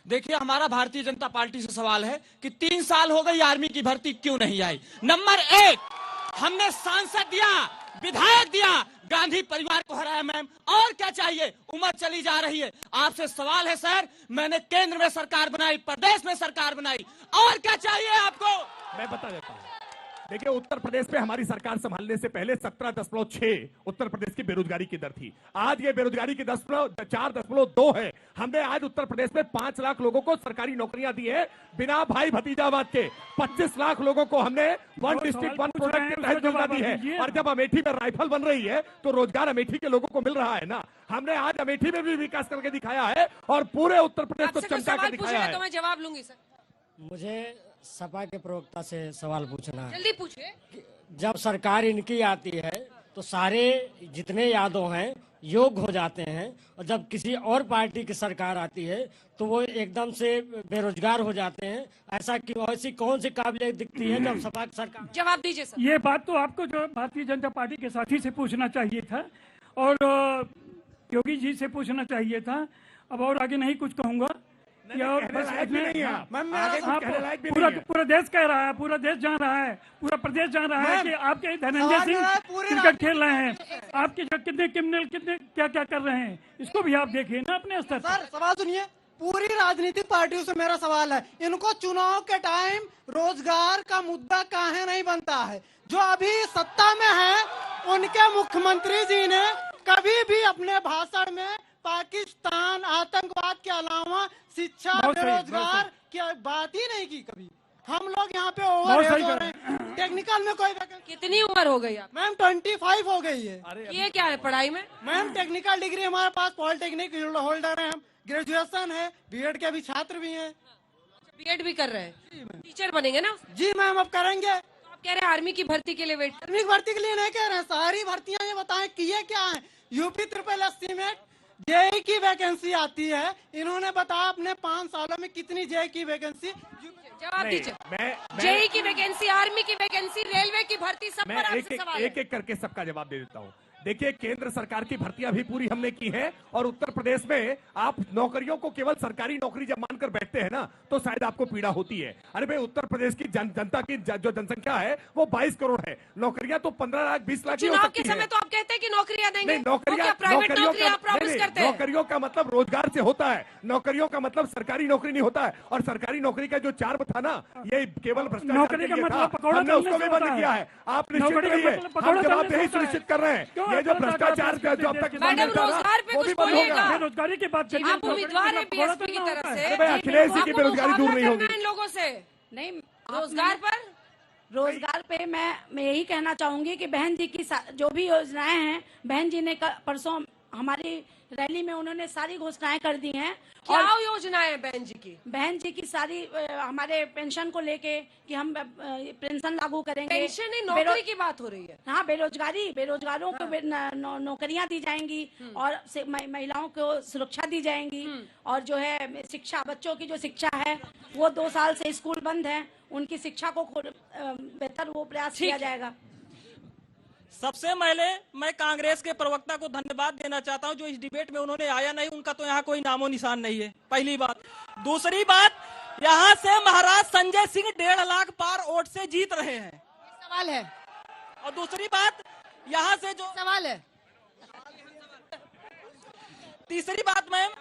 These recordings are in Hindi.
देखिए, हमारा भारतीय जनता पार्टी से सवाल है कि 3 साल हो गई आर्मी की भर्ती क्यों नहीं आई। नंबर 1, हमने सांसद दिया, विधायक दिया, गांधी परिवार को हराया मैम, और क्या चाहिए। उम्र चली जा रही है। आपसे सवाल है सर, मैंने केंद्र में सरकार बनाई, प्रदेश में सरकार बनाई, और क्या चाहिए आपको। मैं बता देता हूं। देखिए, उत्तर प्रदेश में हमारी सरकार संभालने से पहले 17.6 उत्तर प्रदेश की बेरोजगारी की दर थी। आज ये बेरोजगारी की 4.2 है। हमने आज उत्तर प्रदेश में 5 लाख लोगों को सरकारी नौकरियां दी है बिना भाई भतीजावाद के। 25 लाख लोगों को हमने वन डिस्ट्रिक्ट वन प्रोडक्ट के तहत योजना दी है। और जब अमेठी में राइफल बन रही है तो रोजगार अमेठी के लोगों को मिल रहा है ना। हमने आज अमेठी में भी विकास करके दिखाया है और पूरे उत्तर प्रदेश को चमका के दिखाया है। तो मैं जवाब लूंगी सर। मुझे सपा के प्रवक्ता से सवाल पूछना है। जल्दी पूछिए। जब सरकार इनकी आती है तो सारे जितने यादव हैं योग्य हो जाते हैं, और जब किसी और पार्टी की सरकार आती है तो वो एकदम से बेरोजगार हो जाते हैं। ऐसा क्यों? ऐसी कौन सी काबिलियत दिखती है जब सपा की सरकार? जवाब दीजिए सर। ये बात तो आपको जो भारतीय जनता पार्टी के साथी से पूछना चाहिए था और योगी जी से पूछना चाहिए था। अब और आगे नहीं कुछ कहूंगा। पूरा देश कह रहा है, पूरा देश जान रहा है, पूरा प्रदेश जान रहा है कि आपके धनंजय सिंह क्रिकेट खेल रहे हैं। आपके जो कितने क्रिमिनल कितने क्या क्या कर रहे हैं, इसको भी आप देखिए ना अपने स्तर पर। सर सवाल सुनिए। पूरी राजनीतिक पार्टियों से मेरा सवाल है, इनको चुनाव के टाइम रोजगार का मुद्दा काहे नहीं बनता है। जो अभी सत्ता में है उनके मुख्यमंत्री जी ने कभी भी अपने भाषण में पाकिस्तान, आतंकवाद के अलावा शिक्षा, बेरोजगार की बात ही नहीं की कभी। हम लोग यहाँ पे ओवर एज हो रहे हैं। टेक्निकल में कोई कितनी उम्र हो गई आप? मैम 25 हो गई है। ये क्या है पढ़ाई में? मैम टेक्निकल डिग्री हमारे पास, पॉलिटेक्निक होल्डर है हम, ग्रेजुएशन है, बीएड के भी छात्र भी हैं। बीएड भी कर रहे हैं, टीचर बनेंगे ना? जी मैम, अब करेंगे। तो आप कह रहे हैं आर्मी की भर्ती के लिए वेट? आर्मी की भर्ती के लिए नहीं कह रहे हैं, सारी भर्तियां ये बताएं किए क्या है। यूपी SSC में जेई की वैकेंसी आती है, इन्होंने बताया अपने 5 सालों में कितनी जेई की वैकेंसी। जवाब दीजिए। जेई की वैकेंसी, आर्मी की वैकेंसी, रेलवे की भर्ती, सब पर आपसे सवाल है। एक करके सबका जवाब दे देता हूँ। देखिए, केंद्र सरकार की भर्तियां भी पूरी हमने की है और उत्तर प्रदेश में आप नौकरियों को केवल सरकारी नौकरी जब मानकर बैठते हैं ना तो शायद आपको पीड़ा होती है। अरे भाई, उत्तर प्रदेश की जनता की जो जनसंख्या है वो 22 करोड़ है। नौकरियां तो 15 लाख 20 लाख चुनाव के समय तो आप कहते हैं कि नौकरियां देंगे। नौकरियों का मतलब रोजगार से होता है। नौकरियों का मतलब सरकारी नौकरी नहीं होता है। और सरकारी नौकरी का जो चार्म था ना, ये केवल भ्रष्टाचार के लिए था। हमने उसको भी बंद किया है। आप निश्चित रहिए, हम जवाबदेही सुनिश्चित कर रहे हैं। ये जो भ्रष्टाचार जो अब तक रोजगार पे कुछ बोलिएगा। बेरोजगारी की बात चलिए। आप उम्मीदवार हैं बीएसपी की तरफ से, अखिलेश जी की बेरोजगारी दूर नहीं होगी। इन लोगों से नहीं, रोजगार पे मैं यही कहना चाहूंगी कि बहन जी की जो भी योजनाएं हैं, बहन जी ने परसों हमारी रैली में उन्होंने सारी घोषणाएं कर दी हैं। क्या योजनाएं बहन जी की? बहन जी की सारी हमारे पेंशन को लेके कि हम पेंशन लागू करेंगे। पेंशन नहीं, नौकरी की बात हो रही है। हाँ, बेरोजगारों को नौकरियां दी जाएंगी और महिलाओं को सुरक्षा दी जाएंगी। और जो है शिक्षा, बच्चों की जो शिक्षा है वो 2 साल से स्कूल बंद है, उनकी शिक्षा को बेहतर वो प्रयास किया जाएगा। सबसे पहले मैं कांग्रेस के प्रवक्ता को धन्यवाद देना चाहता हूं जो इस डिबेट में उन्होंने आया नहीं, उनका तो यहाँ कोई नामो निशान नहीं है, पहली बात। दूसरी बात, यहाँ से महाराज संजय सिंह 1.5 लाख पार वोट से जीत रहे हैं। सवाल है। और दूसरी बात, यहाँ से जो सवाल है। तीसरी बात मैम,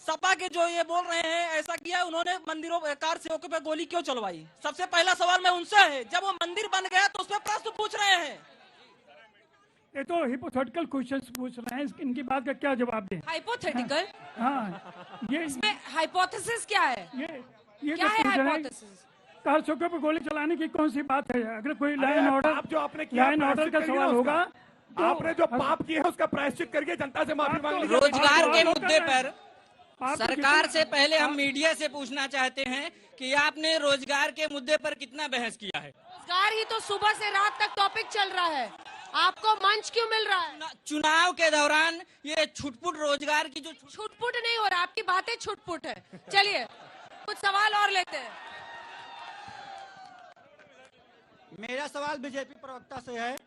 सपा के जो ये बोल रहे हैं ऐसा किया, उन्होंने मंदिरों कार सेवकों पे गोली क्यों चलवाई? सबसे पहला सवाल मैं उनसे है, जब वो मंदिर बन गया तो उस पर प्रश्न पूछ रहे हैं। ये तो हिपोथेटिकल क्वेश्चंस पूछ रहे हैं, इनकी बात का क्या जवाब दें? हाइपोथेटिकल? हाँ, ये इसमें हाइपोथेसिस क्या है? ये क्या है हाइपोथेसिस? कार चौके पर गोली चलाने की कौन सी बात है? अगर कोई लाइन ऑर्डर का सवाल होगा, आपने जो पाप किया है उसका प्रायश्चित करके जनता से माफी मांग लीजिए। रोजगार के मुद्दे पर सरकार से पहले हम मीडिया से पूछना चाहते हैं कि आपने रोजगार के मुद्दे पर कितना बहस किया है? रोजगार ही तो सुबह से रात तक टॉपिक चल रहा है, आपको मंच क्यों मिल रहा है? चुनाव के दौरान ये छुटपुट रोजगार की जो छुटपुट नहीं हो रहा, आपकी बातें छुटपुट है। चलिए कुछ सवाल और लेते हैं। मेरा सवाल बीजेपी प्रवक्ता से है,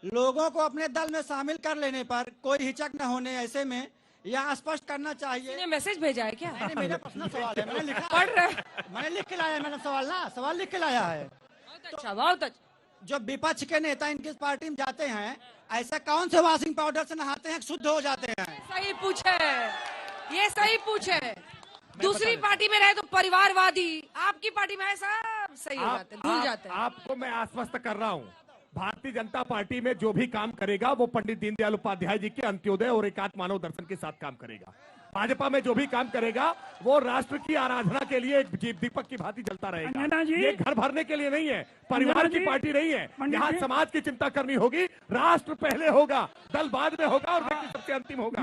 लोगों को अपने दल में शामिल कर लेने पर कोई हिचक न होने, ऐसे में यह स्पष्ट करना चाहिए। ने मैसेज भेजा है क्या? नहीं, मेरा पर्सनल सवाल है, मैंने लिखा पढ़ रहे मैंने लिख के लाया है, मेरा सवाल लिख के लाया है। बहुत अच्छा, बहुत अच्छा। जो विपक्ष के नेता इनकी पार्टी में जाते हैं, ऐसा कौन से वॉशिंग पाउडर से नहाते हैं शुद्ध हो जाते हैं? सही पूछे, ये सही पूछे। दूसरी पार्टी में रहे तो परिवारवादी, आपकी पार्टी में है सब सही हो जाते हैं, भूल जाते हैं। आपको मैं आश्वस्त कर रहा हूँ, भारतीय जनता पार्टी में जो भी काम करेगा वो पंडित दीनदयाल उपाध्याय जी के अंत्योदय और एकात्म मानव दर्शन के साथ काम करेगा। भाजपा में जो भी काम करेगा वो राष्ट्र की आराधना के लिए एक दीपक की भांति जलता रहेगा। ये घर भरने के लिए नहीं है, परिवार की पार्टी नहीं है। यहाँ समाज की चिंता करनी होगी, राष्ट्र पहले होगा, दल बाद में होगा और व्यक्ति सबसे अंतिम होगा।